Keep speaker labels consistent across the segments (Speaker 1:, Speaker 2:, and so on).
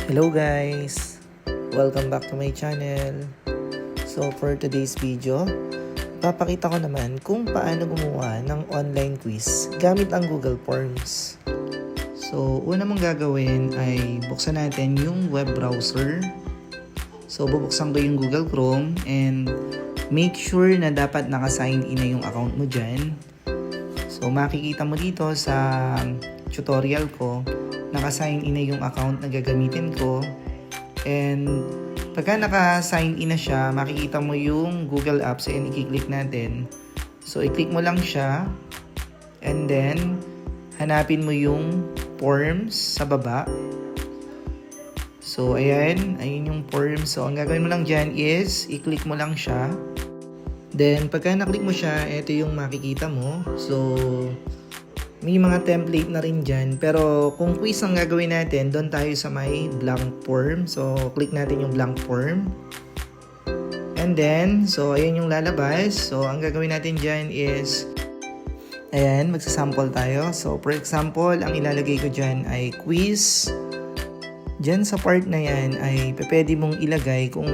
Speaker 1: Hello guys! Welcome back to my channel. So for today's video, papakita ko naman kung paano gumawa ng online quiz gamit ang Google Forms. So una mong gagawin ay buksan natin yung web browser. So bubuksan ko yung Google Chrome and make sure na dapat naka-sign in na yung account mo dyan. So makikita mo dito sa tutorial ko, naka-sign in na yung account na gagamitin ko. And pagka naka-sign in na siya, makikita mo yung Google Apps and i-click natin. So i-click mo lang siya and then hanapin mo yung forms sa baba. So ayun yung forms. So ang gagawin mo lang dyan is i-click mo lang siya. Then pagka na-click mo siya, ito yung makikita mo. So may mga template na rin dyan. Pero kung quiz ang gagawin natin, doon tayo sa may blank form. So, click natin yung blank form. And then, so, ayan yung lalabas. So, ang gagawin natin dyan is, ayan, magsasample tayo. So, for example, ang ilalagay ko dyan ay quiz. Dyan sa part na yan ay pwede mong ilagay kung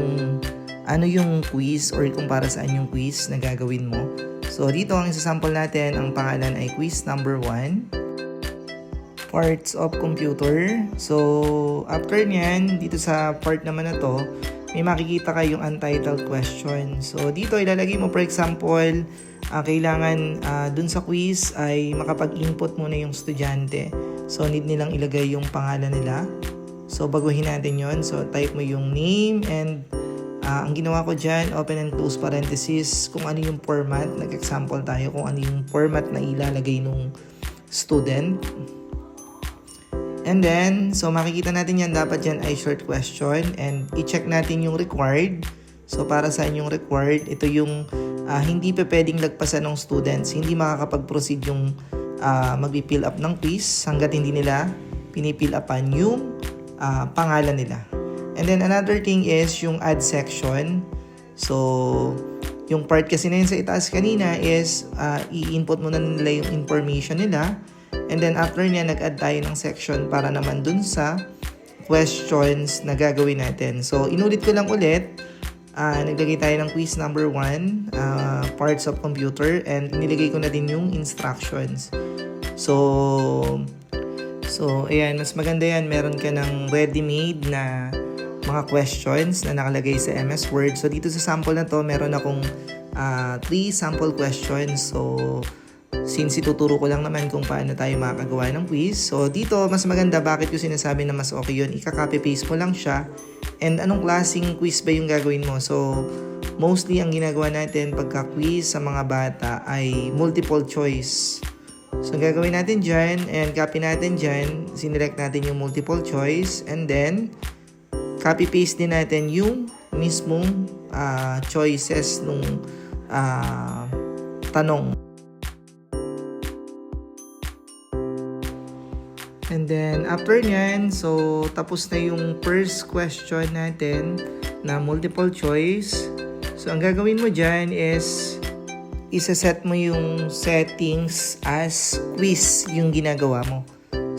Speaker 1: ano yung quiz or kung para saan yung quiz na gagawin mo. So, dito ang isasample natin, ang pangalan ay quiz number 1. Parts of computer. So, after nyan, dito sa part naman na to, may makikita kayong untitled question. So, dito ilalagay mo, for example, kailangan dun sa quiz ay makapag-input muna yung estudyante. So, need nilang ilagay yung pangalan nila. So, baguhin natin yon. So, type mo yung name and ang ginawa ko dyan, open and close parenthesis, kung ano yung format. Nag-example tayo kung ano yung format na ilalagay nung student. And then, so makikita natin yan, dapat yan ay short question. And i-check natin yung required. So para saan yung required? Ito yung hindi pa pwedeng lagpasan ng students. Hindi makakapag-proceed yung mag-fill up ng quiz hanggat hindi nila pinipill upan yung pangalan nila. And then another thing is yung add section. So, yung part kasi na yun sa itaas kanina is i-input mo na nila yung information nila. And then after niya, nag-add tayo ng section para naman dun sa questions na gagawin natin. So, inulit ko lang ulit. Naglagay tayo ng quiz number 1, parts of computer, and nilagay ko na din yung instructions. So ayan, mas maganda yan. Meron ka ng ready-made na mga questions na nakalagay sa MS Word. So, dito sa sample na to, meron akong 3 sample questions. So, since ituturo ko lang naman kung paano tayo makakagawa ng quiz. So, dito, mas maganda, bakit ko sinasabi na mas okay yun? Ika-copy-paste mo lang siya. And anong klaseng quiz ba yung gagawin mo? So, mostly ang ginagawa natin pagka-quiz sa mga bata ay multiple choice. So, gagawin natin dyan and copy natin dyan. Sinelect natin yung multiple choice and then copy-paste din natin yung mismong choices nung tanong. And then, after nyan, so tapos na yung first question natin na multiple choice. So, ang gagawin mo dyan is isa-set mo yung settings as quiz yung ginagawa mo.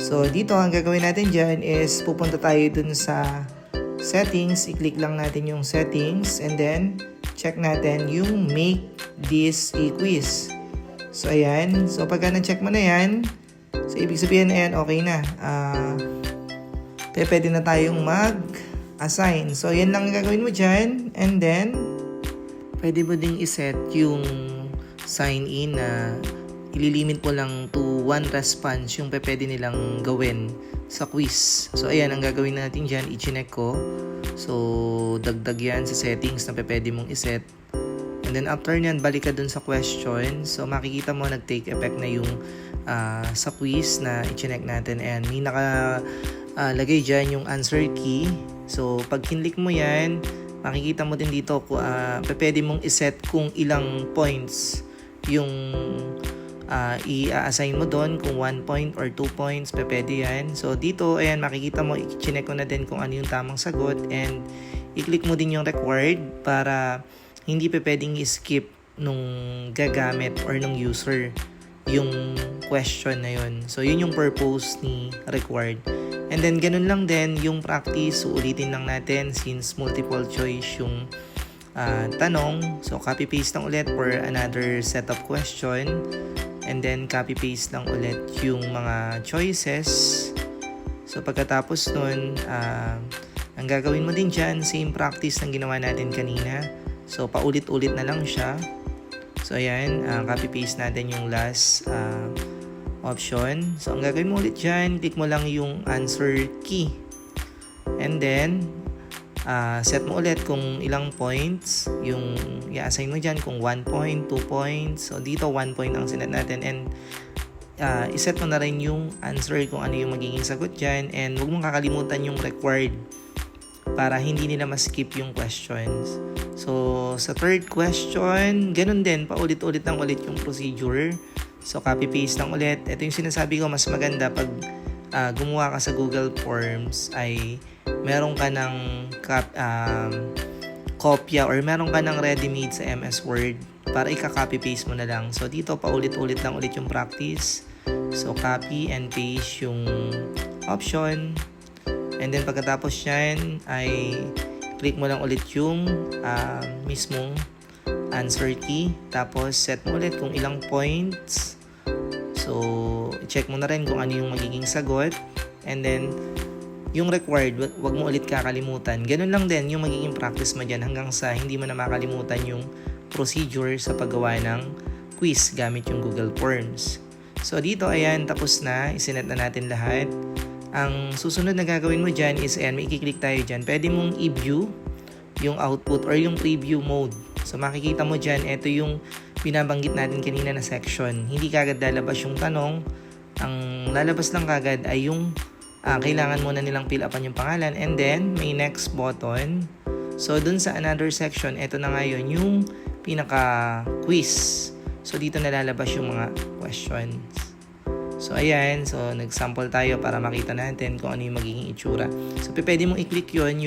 Speaker 1: So, dito ang gagawin natin dyan is pupunta tayo dun sa settings, i-click lang natin yung settings and then check natin yung make this a quiz. So ayan, so pagka na-check mo na yan, so ibig sabihin na yan, okay na. Pwede na tayong mag-assign. So yan lang gagawin mo dyan and then pwede mo ding iset yung sign in na ililimit mo lang to 1 response yung pwede nilang gawin sa quiz. So, ayan, ang gagawin natin dyan, i-check ko. So, dagdag yan sa settings na pwede mong iset. And then, after nyan, balik ka dun sa question. So, makikita mo, nag-take effect na yung sa quiz na i-check natin. And may nakalagay dyan yung answer key. So, pag kinlik mo yan, makikita mo din dito, pwede mong iset kung ilang points yung i-assign mo doon, kung 1 point or 2 points, pwede yan. So, dito, ayan, makikita mo, i-check ko na din kung ano yung tamang sagot and i-click mo din yung required para hindi pwedeng i-skip nung gagamit or nung user yung question na yun. So, yun yung purpose ni required. And then ganun lang din yung practice, ulitin lang natin since multiple choice yung tanong. So copy paste lang ulit for another set of question. And then copy paste lang ulit yung mga choices. So pagkatapos nun, ang gagawin mo din dyan, same practice ng ginawa natin kanina. So paulit-ulit na lang siya. So ayan, copy paste natin yung last option. So ang gagawin mo ulit dyan, click mo lang yung answer key. And then, set mo ulit kung ilang points yung i-assign mo dyan, kung 1 point, 2 points. So dito 1 point ang sinet natin, and iset mo na rin yung answer kung ano yung magiging sagot dyan, and huwag mong kakalimutan yung required para hindi nila ma-skip yung questions. So sa third question, ganun din, paulit-ulit lang ulit yung procedure. So copy paste lang ulit. Ito yung sinasabi ko, mas maganda pag gumawa ka sa Google Forms ay meron ka ng kopya or meron ka ng ready-made sa MS Word para ika-copy paste mo na lang. So dito paulit-ulit lang ulit yung practice. So copy and paste yung option, and then pagkatapos yan ay click mo lang ulit yung mismong answer key, tapos set mo ulit kung ilang points. So check mo na rin kung ano yung magiging sagot, and then yung required, wag mo ulit kakalimutan. Ganun lang din yung magiging practice mo dyan hanggang sa hindi mo na makalimutan yung procedure sa paggawa ng quiz gamit yung Google Forms. So dito, ayan, tapos na. Isinet na natin lahat. Ang susunod na gagawin mo dyan is, ayan, may i-click tayo dyan. Pwede mong i-view yung output or yung preview mode. So makikita mo dyan, ito yung binabanggit natin kanina na section. Hindi kagad lalabas yung tanong. Ang lalabas lang kagad ay yung kailangan muna nilang fill upan yung pangalan, and then may next button. So dun sa another section, ito na ngayon yung pinaka quiz. So dito nalalabas yung mga questions. So ayan, so nag-sample tayo para makita natin kung ano yung magiging itsura. So pwede mong i-click yon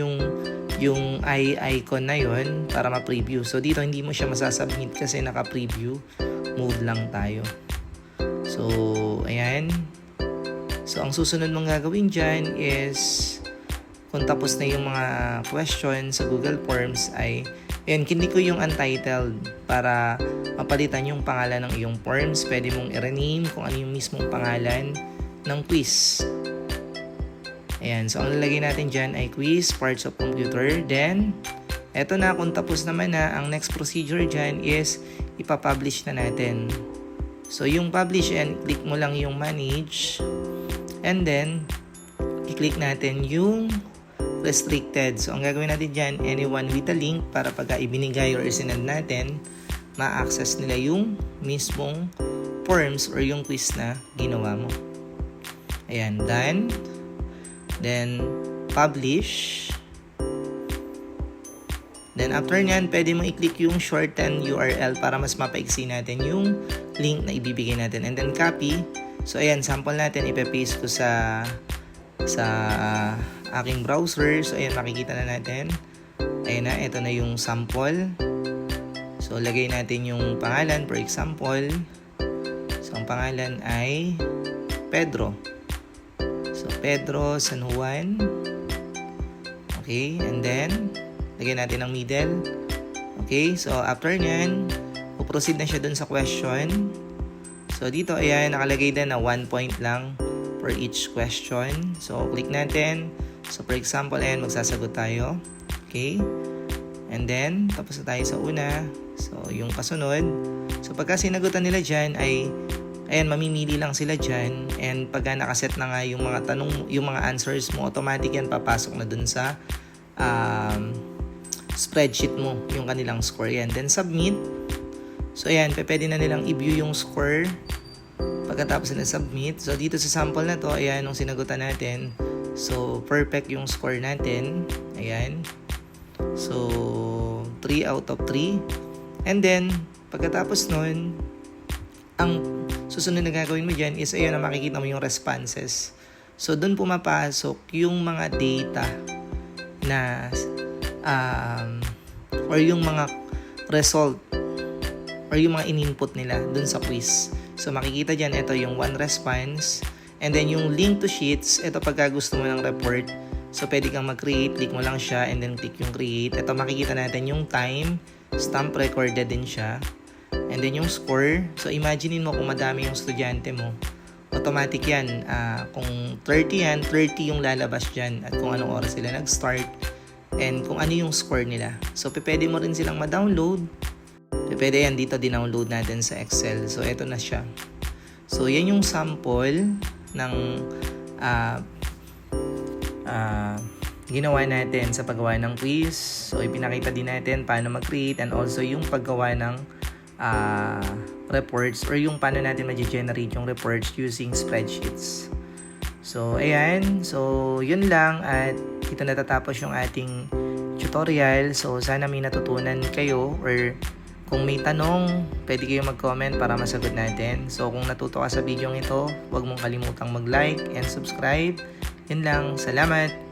Speaker 1: yung icon na yon para ma-preview. So dito hindi mo siya masasubmit kasi naka-preview mode lang tayo. So ayan. So ang susunod mong gagawin dyan is, kung tapos na yung mga questions sa Google Forms ay, ayan, kinlik ko yung untitled para mapalitan yung pangalan ng iyong forms. Pwede mong i-rename kung ano yung mismong pangalan ng quiz. Ayan, so ang lalagay natin dyan ay quiz, parts of computer. Then, eto na, kung tapos naman na, ang next procedure dyan is ipapublish na natin. So yung publish, and click mo lang yung manage. And then, i-click natin yung restricted. So, ang gagawin natin dyan, anyone with a link, para pagka ibinigay or isinend natin, ma-access nila yung mismong forms or yung quiz na ginawa mo. Ayan, done. Then, publish. Then, after nyan, pwede mo i-click yung shorten URL para mas mapaiksi natin yung link na ibibigay natin. And then, copy. So ayan, sample natin, ipe-paste ko sa aking browser. So ayan, makikita na natin. Ayan na, ito na yung sample. So lagay natin yung pangalan, for example. So ang pangalan ay Pedro. So Pedro San Juan. Okay, and then lagay natin ang middle. Okay, so after nyan, puproceed na siya dun sa question. So dito, ayan, nakalagay din na 1 point lang for each question. So click natin. So for example, ayan, magsasagot tayo. Okay. And then, tapos na tayo sa una. So yung kasunod. So pagka sinagutan nila dyan ay, ayan, mamimili lang sila dyan. And pagka nakaset na nga yung mga tanong, yung mga answers mo, automatic yan papasok na dun sa spreadsheet mo, yung kanilang score. Yan. Then submit. So ayan, pwede na nilang i-view yung score pagkatapos na submit. So dito sa sample na to, ayan, nung sinagutan natin. So perfect yung score natin. Ayan. So 3 out of 3. And then, pagkatapos nun, ang susunod na gagawin mo dyan is, ayan, na makikita mo yung responses. So doon pumapasok yung mga data na or yung mga result or yung mga in-input nila dun sa quiz. So makikita dyan, ito yung one response, And then yung link to Sheets, ito pagka gusto mo ng report, so pwede kang mag-create, click mo lang siya and then click yung create. Ito makikita natin yung time, stamp recorded din siya. And then yung score, so imaginein mo kung madami yung estudyante mo, automatic yan. Kung 30 yan, 30 yung lalabas dyan at kung anong oras sila nag-start and kung ano yung score nila. So pwede mo rin silang ma-download. Pwede yan dito din-download natin sa Excel. So eto na siya. So yan yung sample ng ginawa natin sa paggawa ng quiz. So ipinakita din natin paano mag-create and also yung paggawa ng reports or yung paano natin ma-generate yung reports using spreadsheets. So ayan, so yun lang at ito natatapos yung ating tutorial. So sana may natutunan kayo or kung may tanong, pwede kayo mag-comment para masagot natin. So kung natuto ka sa video ito, huwag mong kalimutang mag-like and subscribe. Yun lang, salamat!